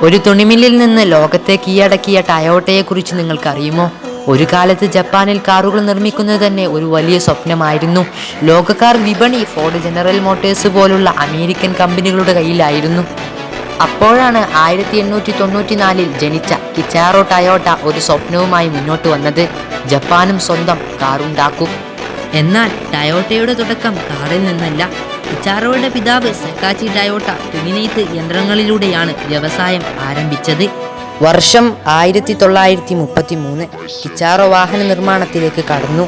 ഒരു തുണിമില്ലിൽ നിന്ന് ലോകത്തെ കീഴടക്കിയ ടയോട്ടയെക്കുറിച്ച് നിങ്ങൾക്കറിയുമോ? ഒരു കാലത്ത് ജപ്പാനിൽ കാറുകൾ നിർമ്മിക്കുന്നത് തന്നെ ഒരു വലിയ സ്വപ്നമായിരുന്നു. ലോകക്കാർ വിപണി ഫോർഡ്, ജനറൽ മോട്ടോഴ്സ് പോലുള്ള അമേരിക്കൻ കമ്പനികളുടെ കയ്യിലായിരുന്നു. അപ്പോഴാണ് 1894 ജനിച്ച കിച്ചാറോ ടയോട്ട ഒരു സ്വപ്നവുമായി മുന്നോട്ട് വന്നത്. ജപ്പാനും സ്വന്തം കാറുണ്ടാക്കും. എന്നാൽ ടയോട്ടയുടെ തുടക്കം കാറിൽ നിന്നല്ല. കിച്ചാറോയുടെ പിതാവ് സക്കാച്ചി ടയോട്ട തുണിനെയ്ത്ത് യന്ത്രങ്ങളിലൂടെയാണ് വ്യവസായം ആരംഭിച്ചത്. വർഷം 1933 കിച്ചാറോ വാഹന നിർമ്മാണത്തിലേക്ക് കടന്നു.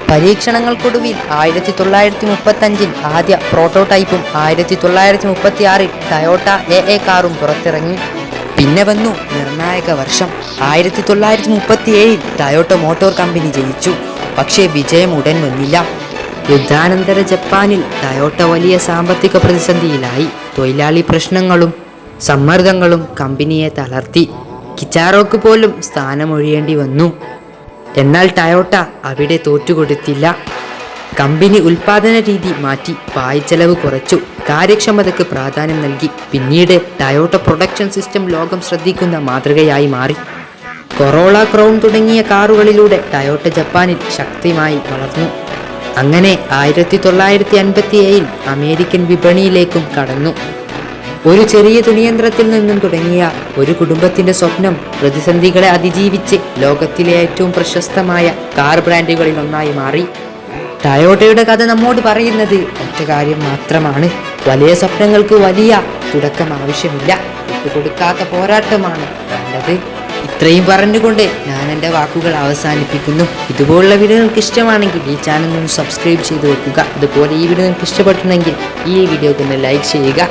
പരീക്ഷണങ്ങൾക്കൊടുവിൽ 1935 ആദ്യ പ്രോട്ടോടൈപ്പും 1936 ടയോട്ട എ കാറും പുറത്തിറങ്ങി. പിന്നെ വന്നു നിർണായക വർഷം 1937. ടയോട്ട മോട്ടോർ കമ്പനി ജയിച്ചു. പക്ഷേ വിജയം ഉടൻ വന്നില്ല. യുദ്ധാനന്തര ജപ്പാനിൽ ടയോട്ട വലിയ സാമ്പത്തിക പ്രതിസന്ധിയിലായി. തൊഴിലാളി പ്രശ്നങ്ങളും സമ്മർദ്ദങ്ങളും കമ്പനിയെ തളർത്തി. കിച്ചാറോക്ക് പോലും സ്ഥാനമൊഴിയേണ്ടി വന്നു. എന്നാൽ ടയോട്ട അവിടെ തോറ്റുകൊടുത്തില്ല. കമ്പനി ഉൽപാദന രീതി മാറ്റി, പായ്ച്ചെലവ് കുറച്ചു, കാര്യക്ഷമതയ്ക്ക് പ്രാധാന്യം നൽകി. പിന്നീട് ടയോട്ട പ്രൊഡക്ഷൻ സിസ്റ്റം ലോകം ശ്രദ്ധിക്കുന്ന മാതൃകയായി മാറി. കൊറോള, ക്രൗൺ തുടങ്ങിയ കാറുകളിലൂടെ ടയോട്ട ജപ്പാനിൽ ശക്തമായി വളർന്നു. അങ്ങനെ 1957 അമേരിക്കൻ വിപണിയിലേക്കും കടന്നു. ഒരു ചെറിയ തുണിയന്ത്രത്തിൽ നിന്നും തുടങ്ങിയ ഒരു കുടുംബത്തിന്റെ സ്വപ്നം പ്രതിസന്ധികളെ അതിജീവിച്ച് ലോകത്തിലെ ഏറ്റവും പ്രശസ്തമായ കാർ ബ്രാൻഡുകളിൽ ഒന്നായി മാറി. ടയോട്ടയുടെ കഥ നമ്മോട് പറയുന്നത് ഒറ്റ കാര്യം മാത്രമാണ്: വലിയ സ്വപ്നങ്ങൾക്ക് വലിയ തുടക്കം ആവശ്യമില്ല, വിട്ടുകൊടുക്കാത്ത പോരാട്ടമാണ് വേണ്ടത്. ഇത്രയും പറഞ്ഞുകൊണ്ട് ഞാൻ എൻ്റെ വാക്കുകൾ അവസാനിപ്പിക്കുന്നു. ഇതുപോലുള്ള വീഡിയോ നിങ്ങൾക്ക് ഇഷ്ടമാണെങ്കിൽ ഈ ചാനൽ ഒന്ന് സബ്സ്ക്രൈബ് ചെയ്ത് വെക്കുക. അതുപോലെ ഈ വീഡിയോ നിങ്ങൾക്ക് ഇഷ്ടപ്പെട്ടുണ്ടെങ്കിൽ ഈ വീഡിയോക്ക് ഒന്ന് ലൈക്ക് ചെയ്യുക.